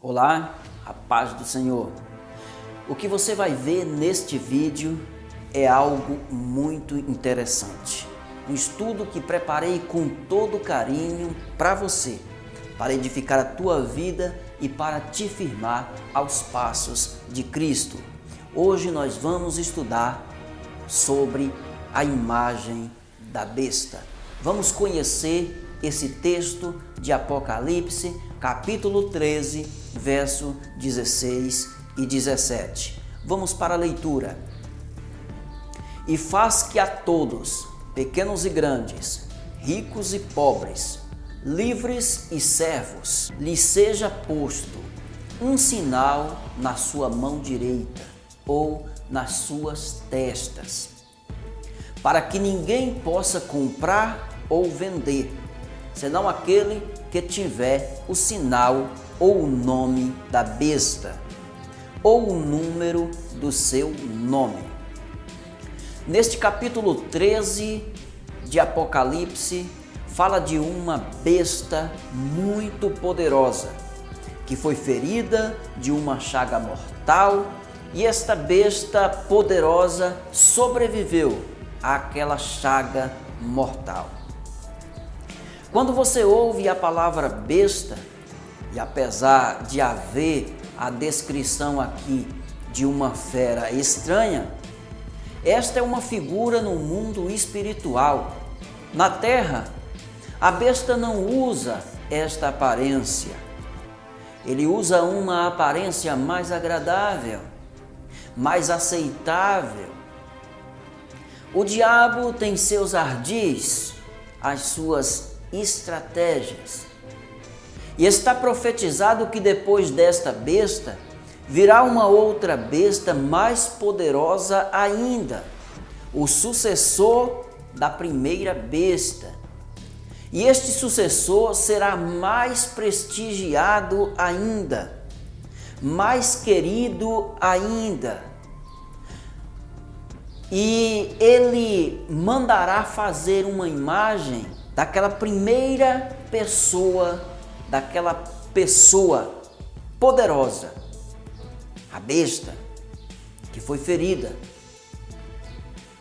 Olá, a paz do Senhor. O que você vai ver neste vídeo é algo muito interessante. Um estudo que preparei com todo carinho para você, para edificar a tua vida e para te firmar aos passos de Cristo. Hoje nós vamos estudar sobre a imagem da besta. Vamos conhecer esse texto de Apocalipse, capítulo 13, verso 16 e 17. Vamos para a leitura. E faz que a todos, pequenos e grandes, ricos e pobres, livres e servos, lhes seja posto um sinal na sua mão direita ou nas suas testas, para que ninguém possa comprar ou vender, senão aquele que tiver o sinal ou o nome da besta, ou o número do seu nome. Neste capítulo 13 de Apocalipse, fala de uma besta muito poderosa, que foi ferida de uma chaga mortal, e esta besta poderosa sobreviveu àquela chaga mortal. Quando você ouve a palavra besta, e apesar de haver a descrição aqui de uma fera estranha, esta é uma figura no mundo espiritual. Na terra, a besta não usa esta aparência. Ele usa uma aparência mais agradável, mais aceitável. O diabo tem seus ardis, as suas estratégias. E está profetizado que depois desta besta virá uma outra besta mais poderosa ainda, o sucessor da primeira besta. E este sucessor será mais prestigiado ainda, mais querido ainda. E ele mandará fazer uma imagem daquela primeira pessoa, daquela pessoa poderosa, a besta, que foi ferida,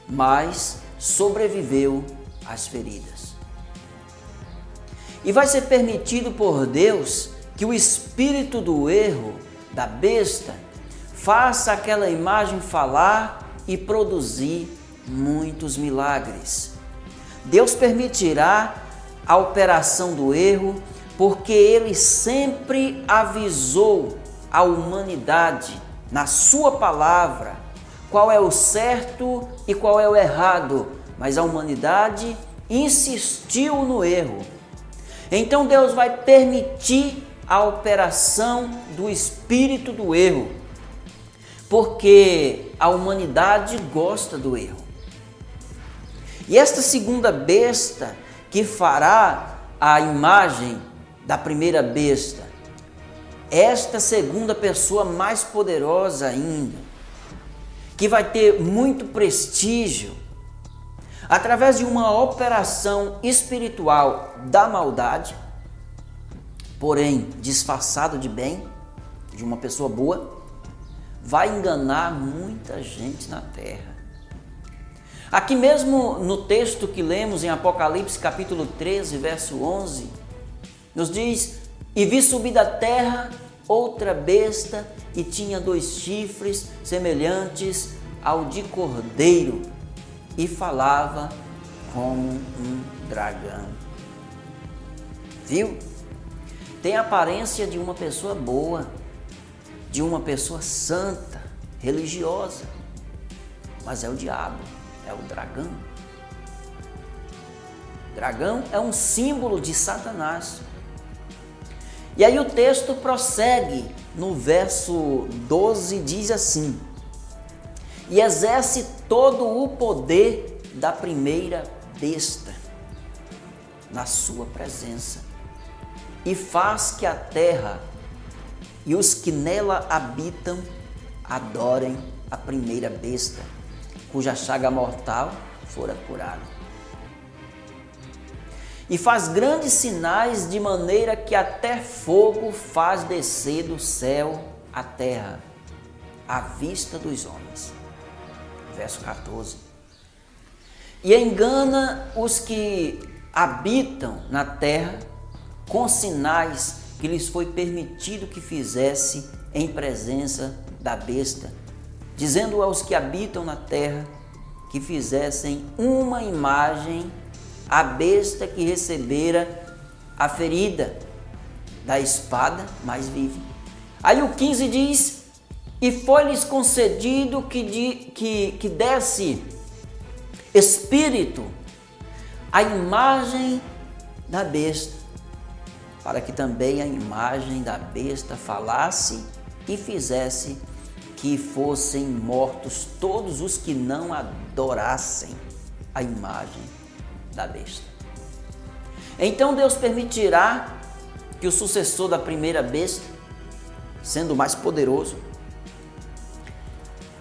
mas sobreviveu às feridas. E vai ser permitido por Deus que o espírito do erro, da besta, faça aquela imagem falar e produzir muitos milagres. Deus permitirá a operação do erro, porque Ele sempre avisou a humanidade, na sua palavra, qual é o certo e qual é o errado, mas a humanidade insistiu no erro. Então Deus vai permitir a operação do espírito do erro, porque a humanidade gosta do erro. E esta segunda besta que fará a imagem da primeira besta, esta segunda pessoa mais poderosa ainda, que vai ter muito prestígio, através de uma operação espiritual da maldade, porém disfarçado de bem, de uma pessoa boa, vai enganar muita gente na terra. Aqui mesmo no texto que lemos em Apocalipse capítulo 13, verso 11, nos diz: e vi subir da terra outra besta, e tinha 2 chifres semelhantes ao de cordeiro, e falava como um dragão. Viu? Tem a aparência de uma pessoa boa, de uma pessoa santa, religiosa, mas é o diabo, é o dragão. Dragão é um símbolo de Satanás. E aí o texto prossegue no verso 12, diz assim: e exerce todo o poder da primeira besta na sua presença, e faz que a terra e os que nela habitam adorem a primeira besta, cuja chaga mortal fora curada. e faz grandes sinais, de maneira que até fogo faz descer do céu à terra, à vista dos homens. Verso 14. E engana os que habitam na terra com sinais que lhes foi permitido que fizesse em presença da besta, dizendo aos que habitam na terra que fizessem uma imagem à besta que recebera a ferida da espada, mas vive. Aí o 15 diz: e foi-lhes concedido que desse espírito à imagem da besta, para que também a imagem da besta falasse e fizesse que fossem mortos todos os que não adorassem a imagem da besta. Então Deus permitirá que o sucessor da primeira besta, sendo mais poderoso,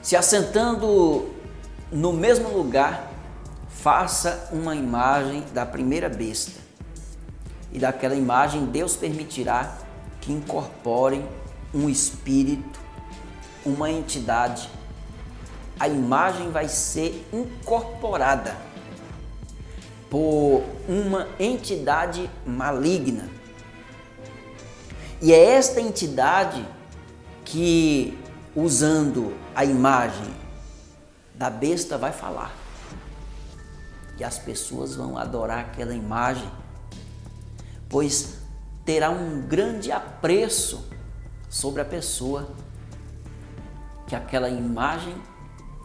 se assentando no mesmo lugar, faça uma imagem da primeira besta. E daquela imagem Deus permitirá que incorporem um espírito, uma entidade. A imagem vai ser incorporada por uma entidade maligna. E é esta entidade que, usando a imagem da besta, vai falar. E as pessoas vão adorar aquela imagem, pois terá um grande apreço sobre a pessoa que aquela imagem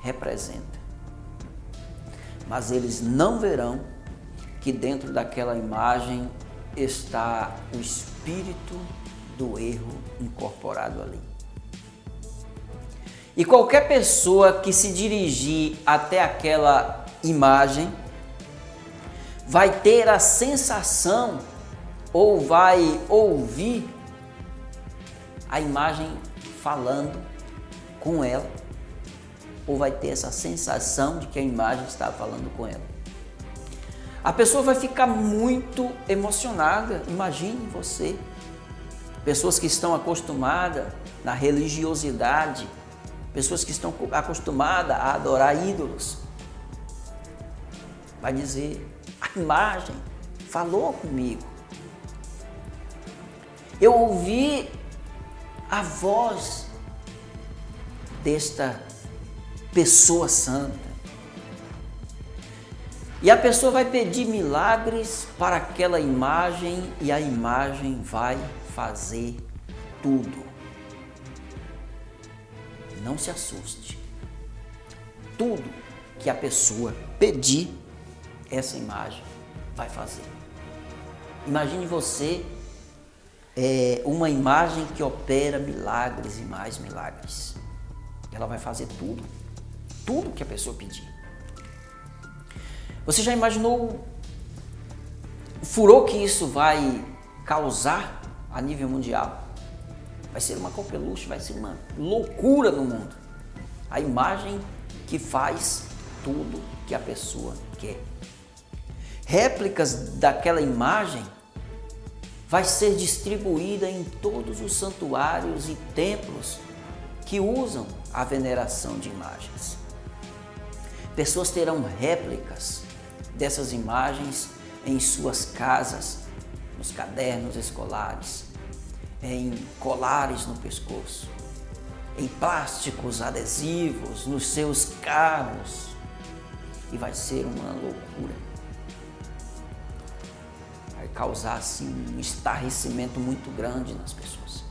representa. Mas eles não verão que dentro daquela imagem está o espírito do erro incorporado ali. E qualquer pessoa que se dirigir até aquela imagem vai ter a sensação ou vai ouvir a imagem falando com ela, ou vai ter essa sensação de que a imagem está falando com ela. A pessoa vai ficar muito emocionada. Imagine você, pessoas que estão acostumadas na religiosidade, pessoas que estão acostumadas a adorar ídolos, vai dizer: a imagem falou comigo. Eu ouvi a voz desta pessoa santa. E a pessoa vai pedir milagres para aquela imagem e a imagem vai fazer tudo. Não se assuste. Tudo que a pessoa pedir, essa imagem vai fazer. Imagine você uma imagem que opera milagres e mais milagres. Ela vai fazer tudo que a pessoa pedir. Você já imaginou o furor que isso vai causar a nível mundial? Vai ser uma coqueluche, vai ser uma loucura no mundo. A imagem que faz tudo que a pessoa quer. Réplicas daquela imagem vai ser distribuída em todos os santuários e templos que usam a veneração de imagens. Pessoas terão réplicas dessas imagens em suas casas, nos cadernos escolares, em colares no pescoço, em plásticos adesivos nos seus carros, e vai ser uma loucura. Vai causar assim um estarrecimento muito grande nas pessoas,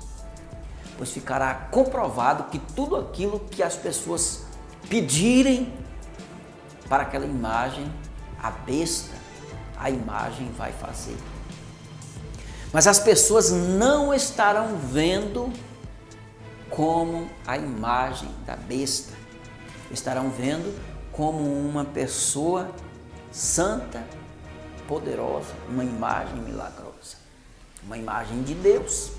pois ficará comprovado que tudo aquilo que as pessoas pedirem para aquela imagem, a besta, a imagem vai fazer. Mas as pessoas não estarão vendo como a imagem da besta, estarão vendo como uma pessoa santa, poderosa, uma imagem milagrosa, uma imagem de Deus,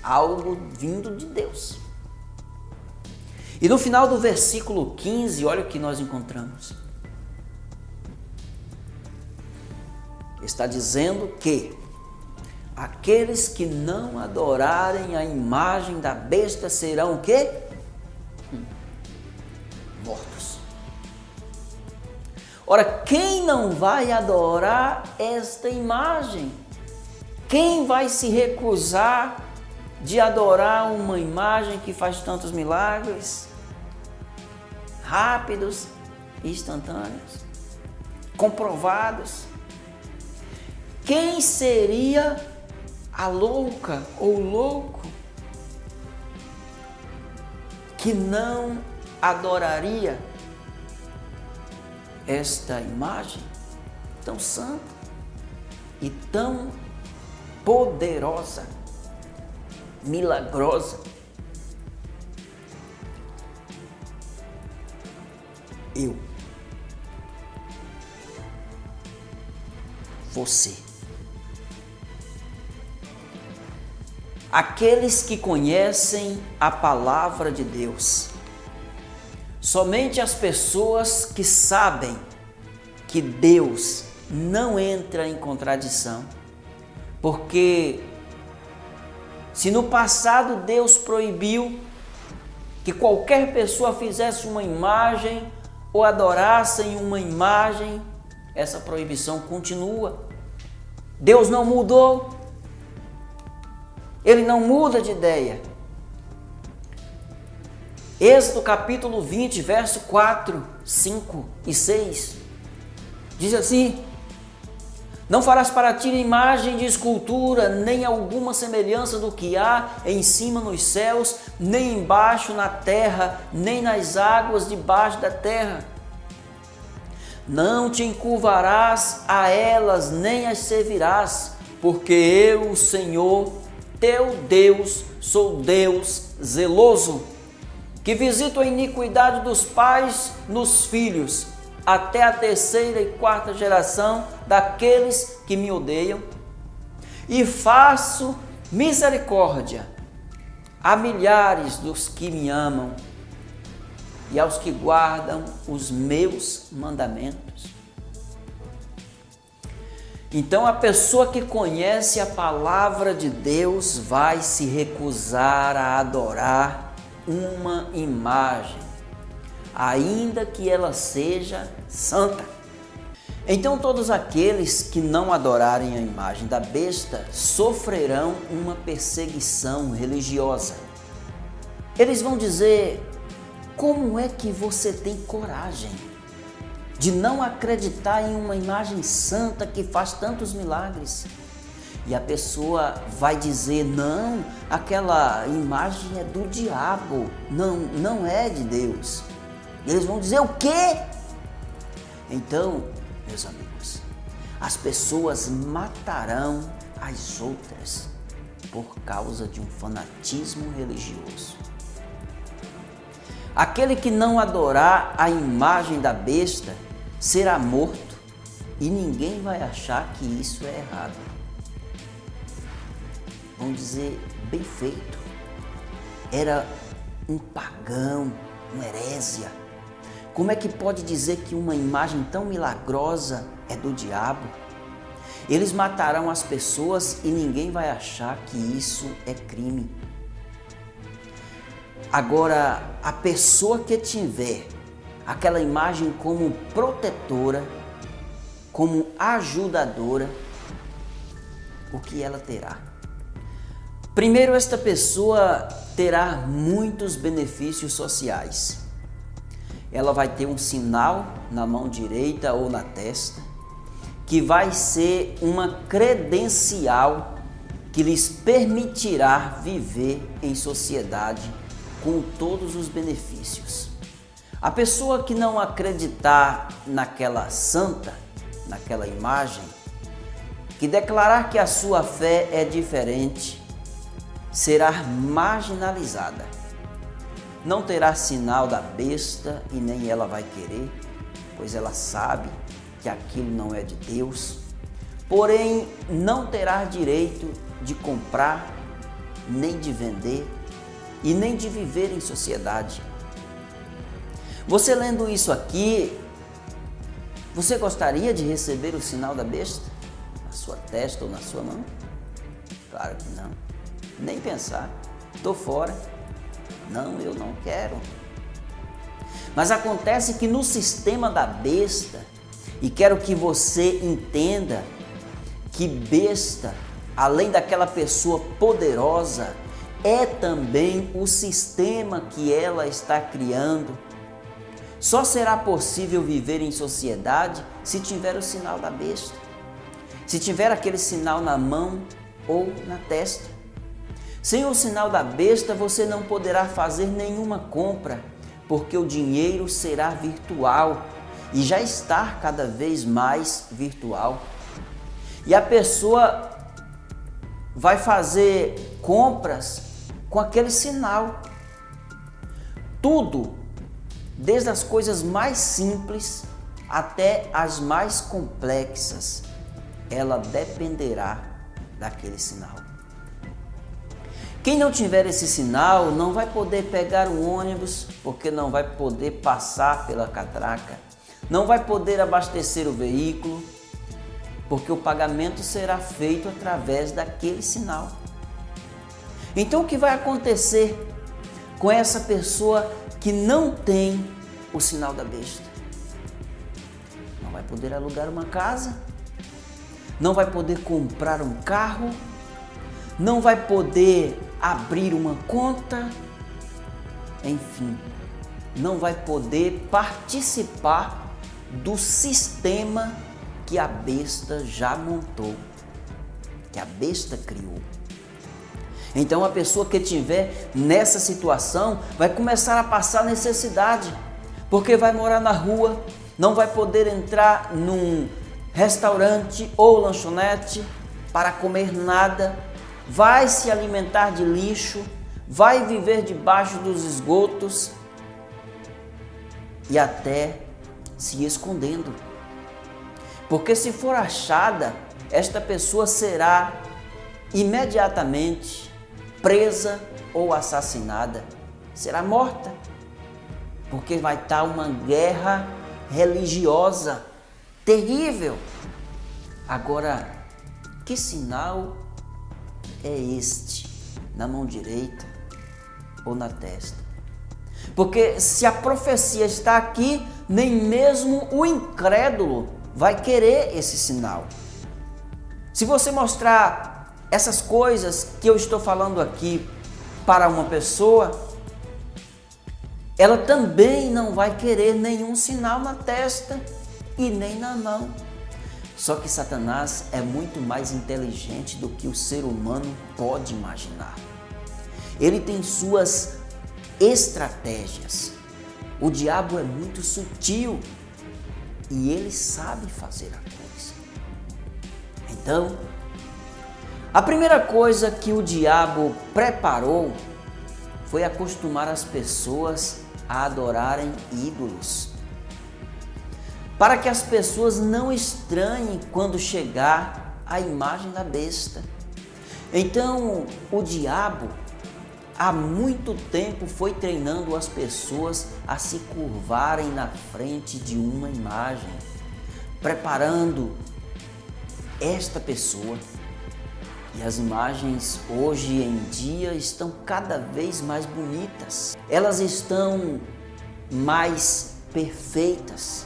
algo vindo de Deus. E no final do versículo 15, olha o que nós encontramos. está dizendo que aqueles que não adorarem a imagem da besta serão o quê? Mortos. Ora, quem não vai adorar esta imagem? Quem vai se recusar de adorar uma imagem que faz tantos milagres, rápidos e instantâneos, comprovados? Quem seria a louca ou louco que não adoraria esta imagem tão santa e tão poderosa, milagrosa? Eu, você, aqueles que conhecem a palavra de Deus, somente as pessoas que sabem que Deus não entra em contradição, porque se no passado Deus proibiu que qualquer pessoa fizesse uma imagem ou adorasse em uma imagem, essa proibição continua. Deus não mudou, Ele não muda de ideia. Êxodo capítulo 20, verso 4, 5 e 6, diz assim: não farás para ti imagem de escultura, nem alguma semelhança do que há em cima nos céus, nem embaixo na terra, nem nas águas debaixo da terra. Não te encurvarás a elas, nem as servirás, porque eu, o Senhor, teu Deus, sou Deus zeloso, que visito a iniquidade dos pais nos filhos, até a terceira e quarta geração daqueles que me odeiam, e faço misericórdia a milhares dos que me amam e aos que guardam os meus mandamentos. Então a pessoa que conhece a palavra de Deus vai se recusar a adorar uma imagem, ainda que ela seja santa. Então todos aqueles que não adorarem a imagem da besta sofrerão uma perseguição religiosa. Eles vão dizer: como é que você tem coragem de não acreditar em uma imagem santa que faz tantos milagres? E a pessoa vai dizer: não, aquela imagem é do diabo, não é de Deus. Eles vão dizer o quê? Então, meus amigos, as pessoas matarão as outras por causa de um fanatismo religioso. Aquele que não adorar a imagem da besta será morto, e ninguém vai achar que isso é errado. Vão dizer: bem feito, era um pagão, uma herésia. Como é que pode dizer que uma imagem tão milagrosa é do diabo? Eles matarão as pessoas e ninguém vai achar que isso é crime. Agora, a pessoa que tiver aquela imagem como protetora, como ajudadora, o que ela terá? Primeiro, esta pessoa terá muitos benefícios sociais. Ela vai ter um sinal na mão direita ou na testa, que vai ser uma credencial que lhes permitirá viver em sociedade com todos os benefícios. A pessoa que não acreditar naquela santa, naquela imagem, que declarar que a sua fé é diferente, será marginalizada. Não terá sinal da besta e nem ela vai querer, pois ela sabe que aquilo não é de Deus. Porém, não terá direito de comprar, nem de vender e nem de viver em sociedade. Você lendo isso aqui, você gostaria de receber o sinal da besta? testa ou na sua mão? Claro que não. Nem pensar. Estou fora. Não, eu não quero. Mas acontece que no sistema da besta, e quero que você entenda que besta, além daquela pessoa poderosa, é também o sistema que ela está criando. Só será possível viver em sociedade se tiver o sinal da besta. Se tiver aquele sinal na mão ou na testa. Sem o sinal da besta, você não poderá fazer nenhuma compra, porque o dinheiro será virtual e já está cada vez mais virtual. E a pessoa vai fazer compras com aquele sinal. Tudo, desde as coisas mais simples até as mais complexas, ela dependerá daquele sinal. Quem não tiver esse sinal não vai poder pegar um ônibus, porque não vai poder passar pela catraca, não vai poder abastecer o veículo, porque o pagamento será feito através daquele sinal. Então o que vai acontecer com essa pessoa que não tem o sinal da besta? Não vai poder alugar uma casa, não vai poder comprar um carro, não vai poder abrir uma conta, enfim, não vai poder participar do sistema que a besta já montou, que a besta criou. Então a pessoa que estiver nessa situação vai começar a passar necessidade, porque vai morar na rua, não vai poder entrar num restaurante ou lanchonete para comer nada, vai se alimentar de lixo, vai viver debaixo dos esgotos e até se escondendo. Porque se for achada, esta pessoa será imediatamente presa ou assassinada, será morta, porque vai estar uma guerra religiosa terrível. Agora, que sinal é este na mão direita ou na testa? Porque se a profecia está aqui, nem mesmo o incrédulo vai querer esse sinal. Se você mostrar essas coisas que eu estou falando aqui para uma pessoa, ela também não vai querer nenhum sinal na testa e nem na mão. Só que Satanás é muito mais inteligente do que o ser humano pode imaginar. Ele tem suas estratégias. O diabo é muito sutil e ele sabe fazer a coisa. Então, a primeira coisa que o diabo preparou foi acostumar as pessoas a adorarem ídolos, para que as pessoas não estranhem quando chegar a imagem da besta. Então, o diabo há muito tempo foi treinando as pessoas a se curvarem na frente de uma imagem, preparando esta pessoa. E as imagens hoje em dia estão cada vez mais bonitas. Elas estão mais perfeitas,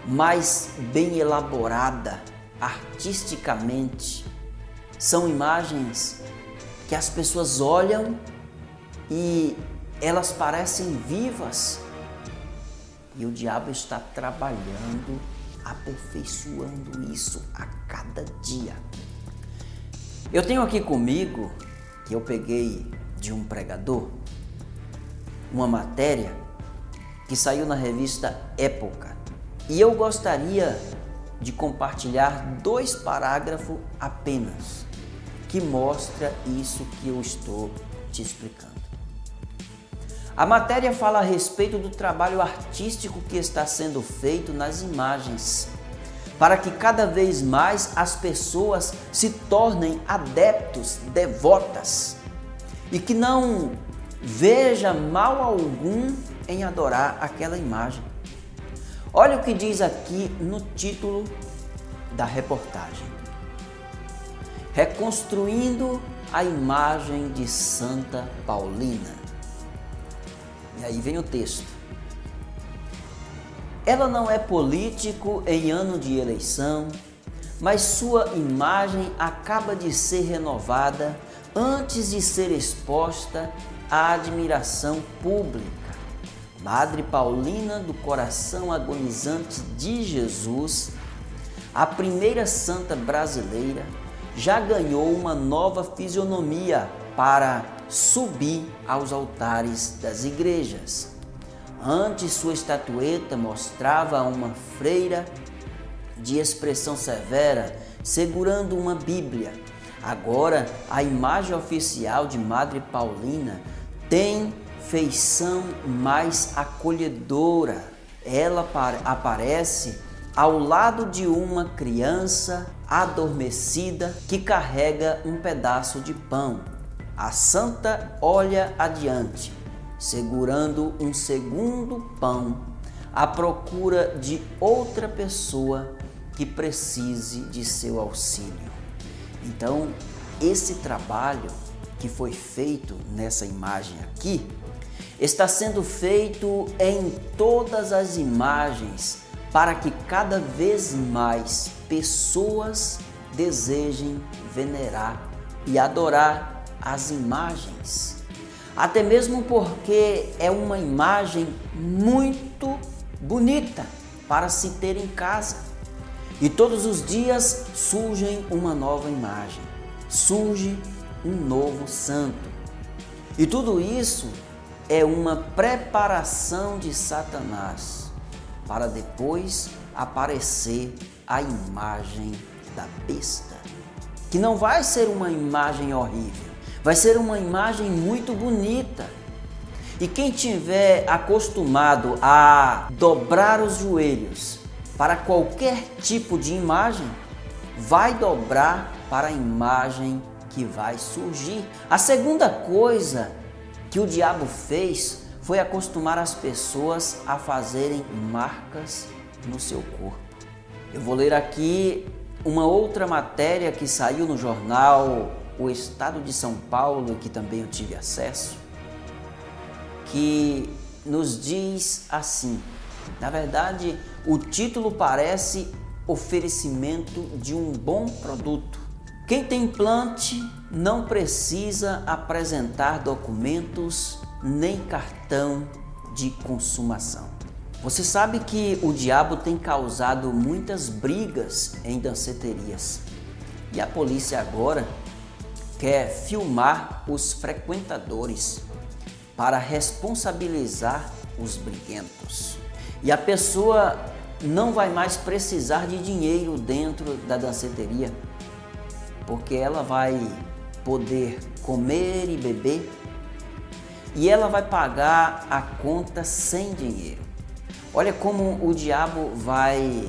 mais bem elaborada artisticamente. São imagens que as pessoas olham e elas parecem vivas. E o diabo está trabalhando, aperfeiçoando isso a cada dia. Eu tenho aqui comigo, que eu peguei de um pregador, uma matéria que saiu na revista Época. E eu gostaria de compartilhar 2 parágrafos apenas, que mostra isso que eu estou te explicando. A matéria fala a respeito do trabalho artístico que está sendo feito nas imagens, para que cada vez mais as pessoas se tornem adeptos, devotas, e que não veja mal algum em adorar aquela imagem. Olha o que diz aqui no título da reportagem. Reconstruindo a imagem de Santa Paulina. E aí vem o texto. Ela não é político em ano de eleição, mas sua imagem acaba de ser renovada antes de ser exposta à admiração pública. Madre Paulina do Coração Agonizante de Jesus, a primeira santa brasileira, já ganhou uma nova fisionomia para subir aos altares das igrejas. Antes, sua estatueta mostrava uma freira de expressão severa segurando uma Bíblia. Agora, a imagem oficial de Madre Paulina tem feição mais acolhedora. Ela aparece ao lado de uma criança adormecida que carrega um pedaço de pão. A santa olha adiante, segurando um segundo pão, à procura de outra pessoa que precise de seu auxílio. Então, esse trabalho que foi feito nessa imagem aqui, está sendo feito em todas as imagens para que cada vez mais pessoas desejem venerar e adorar as imagens. Até mesmo porque é uma imagem muito bonita para se ter em casa. E todos os dias surge uma nova imagem, surge um novo santo. E tudo isso é uma preparação de Satanás para depois aparecer a imagem da besta, que não vai ser uma imagem horrível, vai ser uma imagem muito bonita. E quem tiver acostumado a dobrar os joelhos para qualquer tipo de imagem, vai dobrar para a imagem que vai surgir. A segunda coisa que o diabo fez foi acostumar as pessoas a fazerem marcas no seu corpo. Eu vou ler aqui uma outra matéria que saiu no jornal O Estado de São Paulo, que também eu tive acesso, que nos diz assim, na verdade, o título parece oferecimento de um bom produto. Quem tem implante não precisa apresentar documentos nem cartão de consumação. Você sabe que o diabo tem causado muitas brigas em danceterias. E a polícia agora quer filmar os frequentadores para responsabilizar os briguentos. E a pessoa não vai mais precisar de dinheiro dentro da danceteria, porque ela vai poder comer e beber e ela vai pagar a conta sem dinheiro. Olha como o diabo vai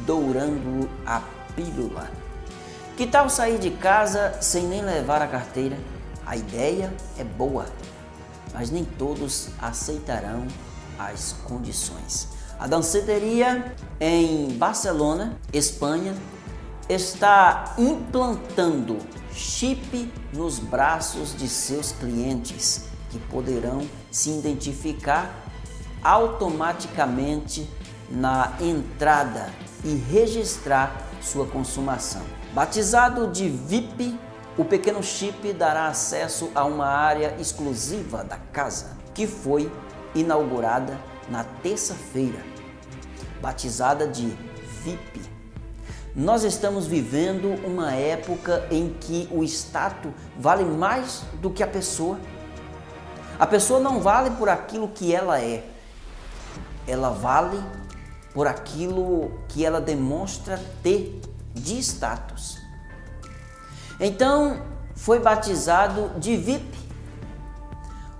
dourando a pílula. Que tal sair de casa sem nem levar a carteira? A ideia é boa, mas nem todos aceitarão as condições. A danceteria em Barcelona, Espanha, está implantando chip nos braços de seus clientes, que poderão se identificar automaticamente na entrada e registrar sua consumação. Batizado de VIP, o pequeno chip dará acesso a uma área exclusiva da casa, que foi inaugurada na terça-feira, batizada de VIP. Nós estamos vivendo uma época em que o status vale mais do que a pessoa. A pessoa não vale por aquilo que ela é, ela vale por aquilo que ela demonstra ter de status. Então, foi batizado de VIP.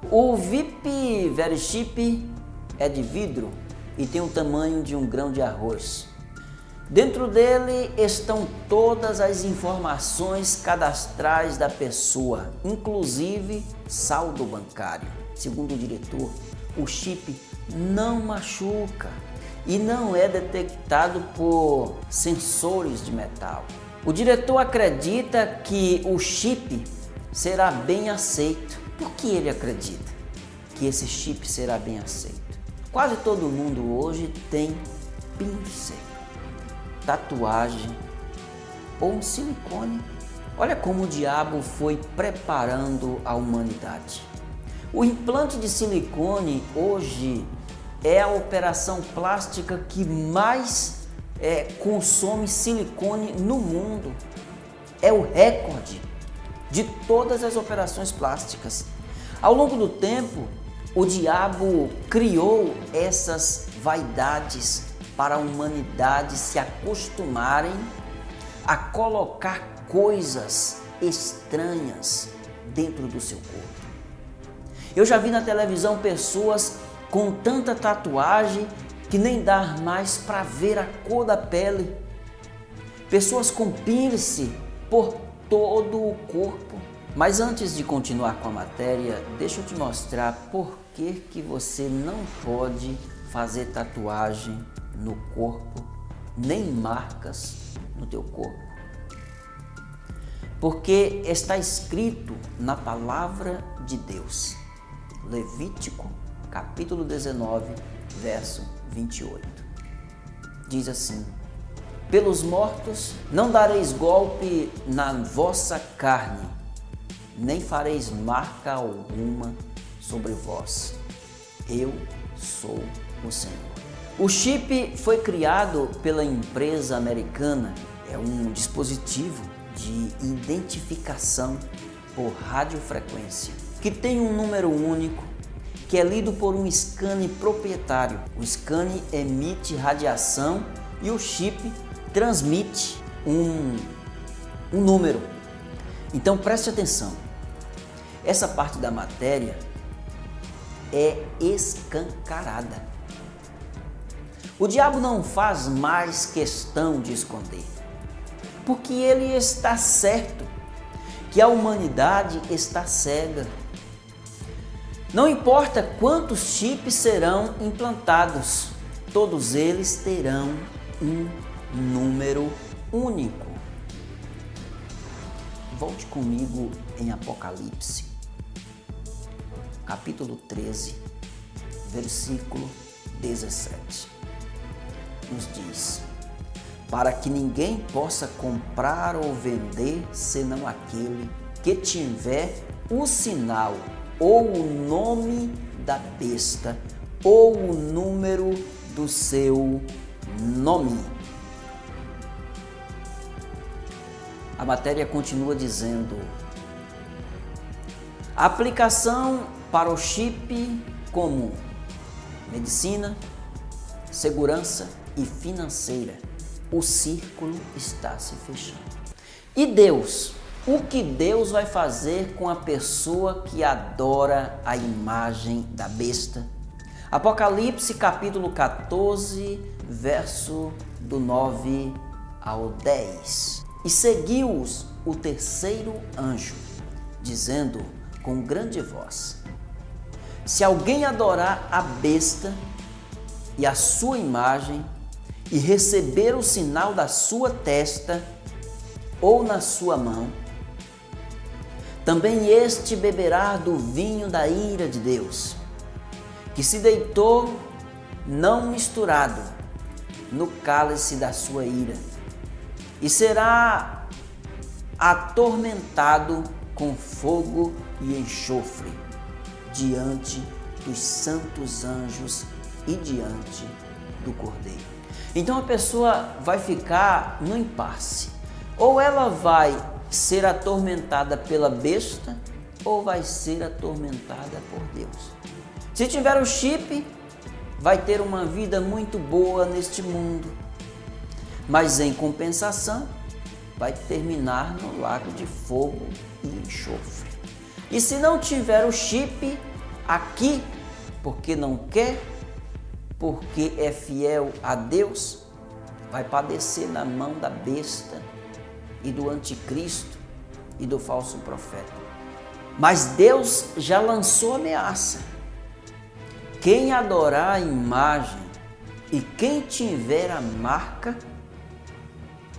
O VIP Verchip é de vidro e tem o tamanho de um grão de arroz. Dentro dele estão todas as informações cadastrais da pessoa, inclusive saldo bancário. Segundo o diretor, o chip não machuca e não é detectado por sensores de metal. O diretor acredita que o chip será bem aceito. Por que ele acredita que esse chip será bem aceito? Quase todo mundo hoje tem piercing, tatuagem ou um silicone. Olha como o diabo foi preparando a humanidade. O implante de silicone hoje é a operação plástica que mais consome silicone no mundo. É o recorde de todas as operações plásticas. Ao longo do tempo, o diabo criou essas vaidades para a humanidade se acostumarem a colocar coisas estranhas dentro do seu corpo. Eu já vi na televisão pessoas com tanta tatuagem que nem dá mais para ver a cor da pele. Pessoas com piercing por todo o corpo. Mas antes de continuar com a matéria, deixa eu te mostrar por que você não pode fazer tatuagem no corpo, nem marcas no teu corpo. Porque está escrito na palavra de Deus, Levítico, capítulo 19, verso 28. Diz assim: pelos mortos não dareis golpe na vossa carne, nem fareis marca alguma sobre vós. Eu sou o Senhor. O chip foi criado pela empresa americana. É um dispositivo de identificação por radiofrequência, que tem um número único, que é lido por um scanner proprietário. O scanner emite radiação e o chip transmite um número. Então preste atenção, essa parte da matéria é escancarada. O diabo não faz mais questão de esconder, porque ele está certo que a humanidade está cega. Não importa quantos chips serão implantados, todos eles terão um número único. Volte comigo em Apocalipse, capítulo 13, versículo 17. Nos diz: para que ninguém possa comprar ou vender, senão aquele que tiver o sinal ou o nome da besta ou o número do seu nome. A matéria continua dizendo: a aplicação para o chip comum, medicina, segurança e financeira. O círculo está se fechando. E Deus? O que Deus vai fazer com a pessoa que adora a imagem da besta? Apocalipse capítulo 14, verso do 9 ao 10. E seguiu-os o terceiro anjo, dizendo com grande voz: se alguém adorar a besta e a sua imagem, e receber o sinal da sua testa ou na sua mão, também este beberá do vinho da ira de Deus, que se deitou não misturado no cálice da sua ira, e será atormentado com fogo e enxofre diante dos santos anjos e diante do Cordeiro. Então a pessoa vai ficar no impasse. Ou ela vai ser atormentada pela besta, ou vai ser atormentada por Deus. Se tiver o chip, vai ter uma vida muito boa neste mundo, mas em compensação, vai terminar no lago de fogo e enxofre. E se não tiver o chip aqui, porque não quer, porque é fiel a Deus, vai padecer na mão da besta e do anticristo e do falso profeta. Mas Deus já lançou ameaça. Quem adorar a imagem e quem tiver a marca,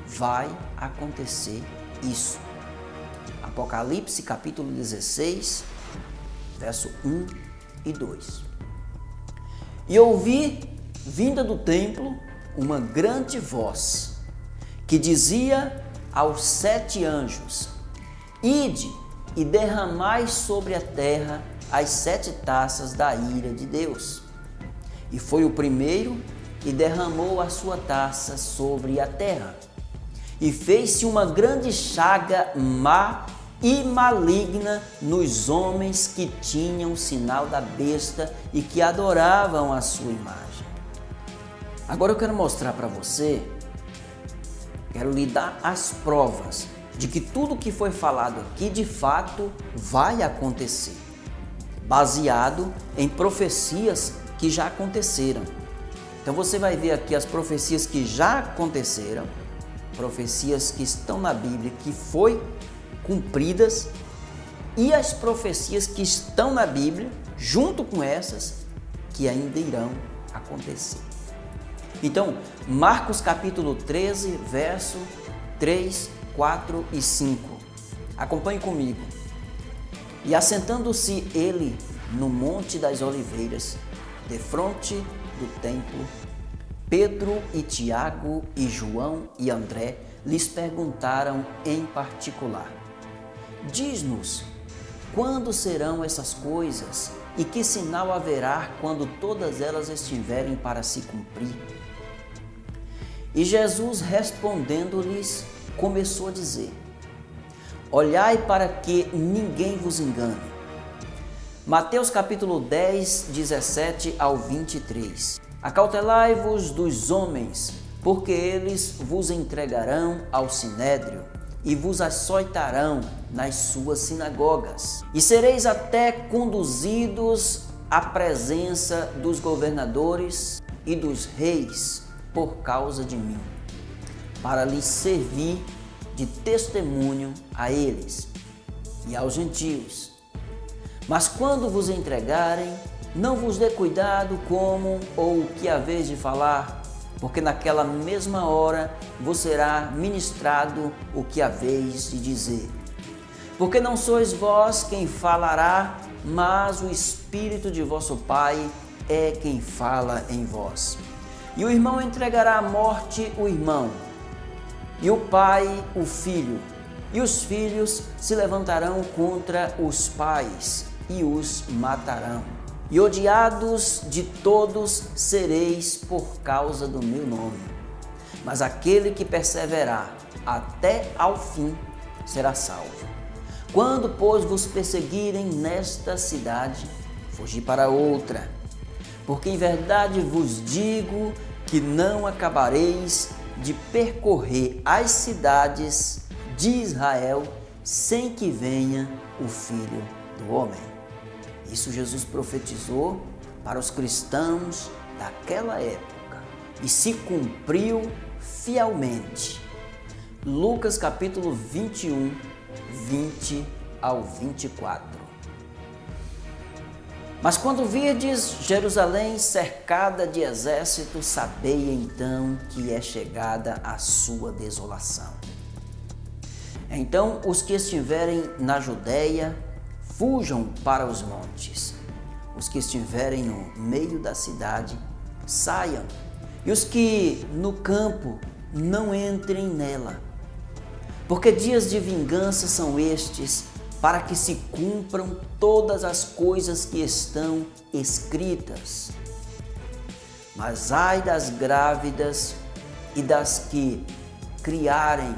vai acontecer isso. Apocalipse capítulo 16, verso 1 e 2. E ouvi, vinda do templo, uma grande voz, que dizia aos 7 anjos: Ide e derramai sobre a terra as 7 taças da ira de Deus. E foi o primeiro e derramou a sua taça sobre a terra. E fez-se uma grande chaga má e maligna nos homens que tinham o sinal da besta e que adoravam a sua imagem. Agora eu quero mostrar para você, quero lhe dar as provas de que tudo que foi falado aqui de fato vai acontecer, baseado em profecias que já aconteceram. Então você vai ver aqui as profecias que já aconteceram, profecias que estão na Bíblia, que foi cumpridas, e as profecias que estão na Bíblia, junto com essas, que ainda irão acontecer. Então, Marcos capítulo 13, verso 3, 4 e 5. Acompanhe comigo. E assentando-se ele no Monte das Oliveiras, defronte do templo, Pedro e Tiago e João e André lhes perguntaram em particular: Diz-nos, quando serão essas coisas e que sinal haverá quando todas elas estiverem para se cumprir? E Jesus, respondendo-lhes, começou a dizer: Olhai para que ninguém vos engane. Mateus capítulo 10, 17 ao 23. Acautelai-vos dos homens, porque eles vos entregarão ao sinédrio e vos açoitarão nas suas sinagogas. E sereis até conduzidos à presença dos governadores e dos reis por causa de mim, para lhes servir de testemunho a eles e aos gentios. Mas quando vos entregarem, não vos dê cuidado como ou o que haveis de falar, porque naquela mesma hora vos será ministrado o que haveis de dizer. Porque não sois vós quem falará, mas o Espírito de vosso Pai é quem fala em vós. E o irmão entregará à morte o irmão, e o pai o filho, e os filhos se levantarão contra os pais e os matarão. E odiados de todos sereis por causa do meu nome. Mas aquele que perseverar até ao fim será salvo. Quando, pois, vos perseguirem nesta cidade, fugi para outra. Porque em verdade vos digo que não acabareis de percorrer as cidades de Israel sem que venha o Filho do Homem. Isso Jesus profetizou para os cristãos daquela época e se cumpriu fielmente. Lucas capítulo 21, 20 ao 24. Mas quando virdes Jerusalém cercada de exército, sabei então que é chegada a sua desolação. Então os que estiverem na Judeia, fujam para os montes. Os que estiverem no meio da cidade, saiam. E os que no campo, não entrem nela. Porque dias de vingança são estes, para que se cumpram todas as coisas que estão escritas. Mas ai das grávidas e das que criarem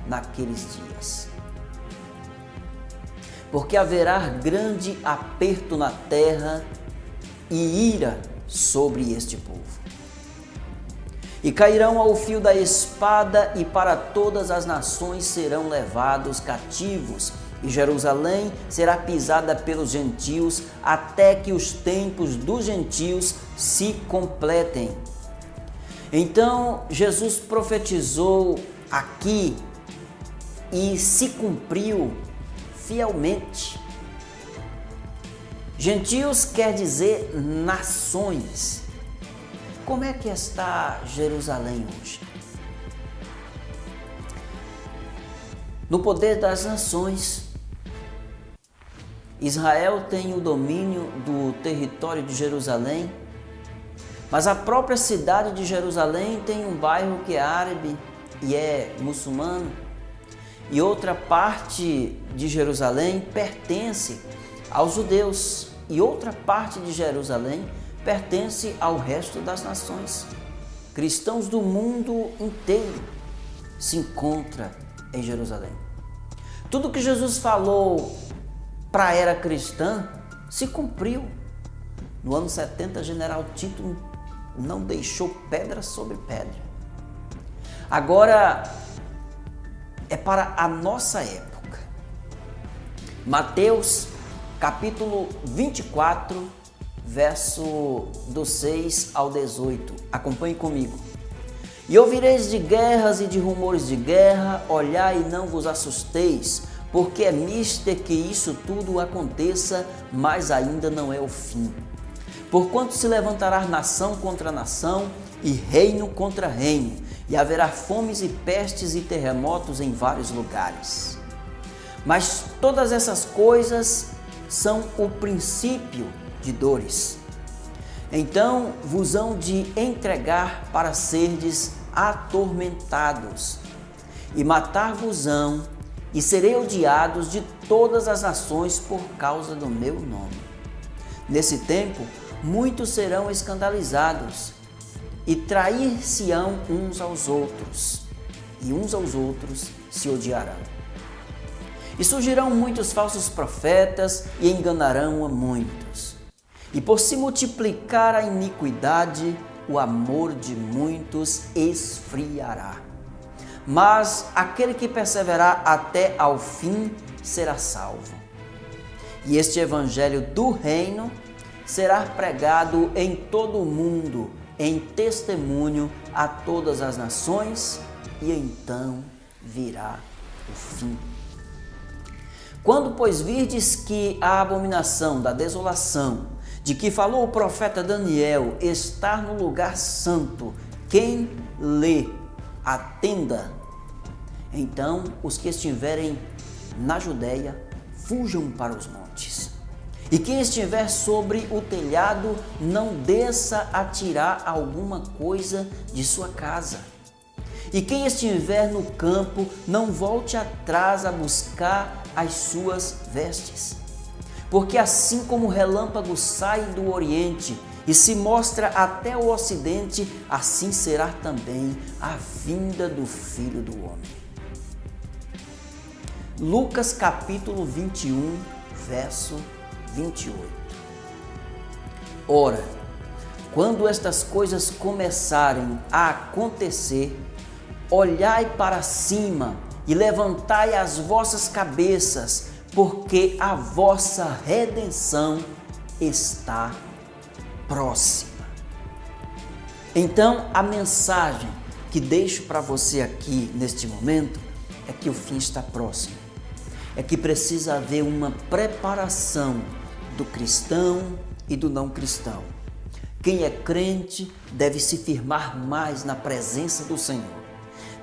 naqueles dias. Porque haverá grande aperto na terra e ira sobre este povo. E cairão ao fio da espada, e para todas as nações serão levados cativos, e Jerusalém será pisada pelos gentios, até que os tempos dos gentios se completem. Então Jesus profetizou aqui e se cumpriu fielmente. Gentios quer dizer nações. como é que está Jerusalém hoje? No poder das nações, Israel tem o domínio do território de Jerusalém, mas a própria cidade de Jerusalém tem um bairro que é árabe e é muçulmano, e outra parte de Jerusalém pertence aos judeus, e outra parte de Jerusalém pertence ao resto das nações. Cristãos do mundo inteiro se encontram em Jerusalém. Tudo que Jesus falou para a era cristã se cumpriu. No ano 70, General Tito não deixou pedra sobre pedra. Agora é para a nossa época. Mateus capítulo 24, verso do 6 ao 18. Acompanhe comigo. E ouvireis de guerras e de rumores de guerra, olhai e não vos assusteis, porque é mister que isso tudo aconteça, mas ainda não é o fim. Porquanto se levantará nação contra nação e reino contra reino, e haverá fomes e pestes e terremotos em vários lugares. Mas todas essas coisas são o princípio de dores. Então vos hão de entregar para serdes atormentados, e matar-vos-ão, e serei odiados de todas as nações por causa do meu nome. Nesse tempo, muitos serão escandalizados, e trair-se-ão uns aos outros, e uns aos outros se odiarão. E surgirão muitos falsos profetas, e enganarão a muitos. E por se multiplicar a iniquidade, o amor de muitos esfriará. Mas aquele que perseverar até ao fim será salvo. E este evangelho do reino será pregado em todo o mundo, em testemunho a todas as nações, e então virá o fim. Quando, pois, virdes que a abominação da desolação, de que falou o profeta Daniel, está no lugar santo, quem lê, atenda. Então os que estiverem na Judéia, fujam para os montes. E quem estiver sobre o telhado, não desça a tirar alguma coisa de sua casa. E quem estiver no campo, não volte atrás a buscar as suas vestes. Porque assim como o relâmpago sai do oriente e se mostra até o ocidente, assim será também a vinda do Filho do Homem. Lucas capítulo 21, verso 28. Ora, quando estas coisas começarem a acontecer, olhai para cima e levantai as vossas cabeças, porque a vossa redenção está próxima. Então, a mensagem que deixo para você aqui neste momento é que o fim está próximo. É que precisa haver uma preparação do cristão e do não cristão. Quem é crente deve se firmar mais na presença do Senhor.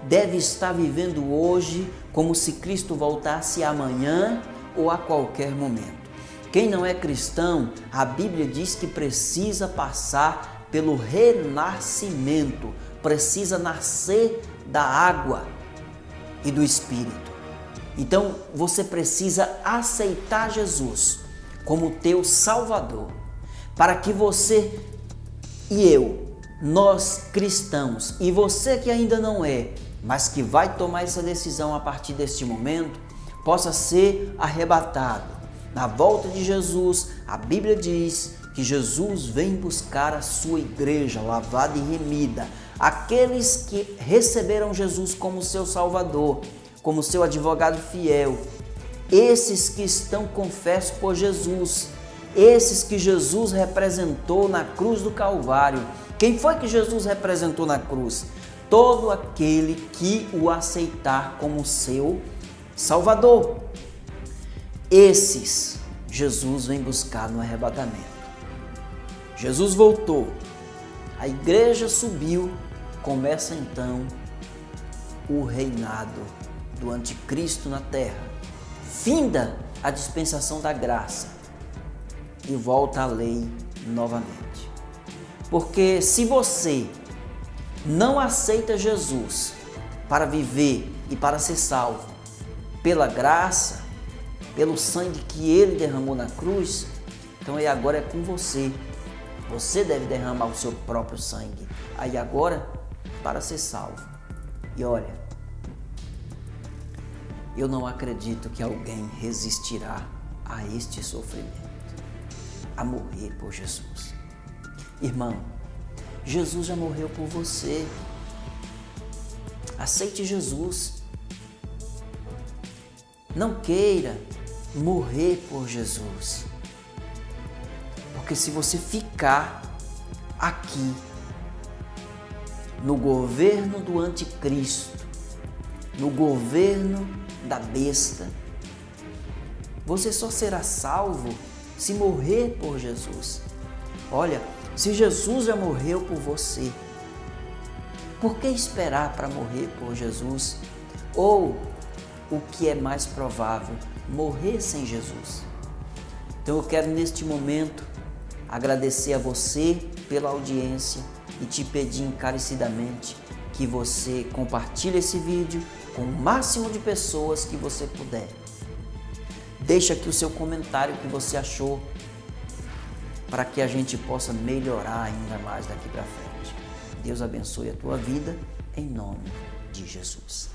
Deve estar vivendo hoje como se Cristo voltasse amanhã ou a qualquer momento. Quem não é cristão, a Bíblia diz que precisa passar pelo renascimento, precisa nascer da água e do Espírito. Então você precisa aceitar Jesus como teu Salvador, para que você e eu, nós cristãos, e você que ainda não é, mas que vai tomar essa decisão a partir deste momento, possa ser arrebatado. Na volta de Jesus, a Bíblia diz que Jesus vem buscar a sua igreja lavada e remida, aqueles que receberam Jesus como seu Salvador, como seu advogado fiel, esses que estão confessos por Jesus, esses que Jesus representou na cruz do Calvário. Quem foi que Jesus representou na cruz? Todo aquele que o aceitar como seu Salvador. Esses Jesus vem buscar no arrebatamento. Jesus voltou. a igreja subiu, começa então o reinado do anticristo na terra. Finda a dispensação da graça e volta a lei novamente. Porque se você não aceita Jesus para viver e para ser salvo pela graça, pelo sangue que Ele derramou na cruz, então aí agora é com você. Você deve derramar o seu próprio sangue aí agora para ser salvo. E olha, eu não acredito que alguém resistirá a este sofrimento, a morrer por Jesus. Irmão, Jesus já morreu por você. Aceite Jesus. Não queira morrer por Jesus. Porque se você ficar aqui no governo do anticristo, no governo da besta, você só será salvo se morrer por Jesus. Olha, se Jesus já morreu por você, por que esperar para morrer por Jesus? Ou, o que é mais provável, morrer sem Jesus? Então eu quero neste momento agradecer a você pela audiência e te pedir encarecidamente que você compartilhe esse vídeo com o máximo de pessoas que você puder. Deixa aqui o seu comentário, o que você achou, para que a gente possa melhorar ainda mais daqui para frente. Deus abençoe a tua vida, em nome de Jesus.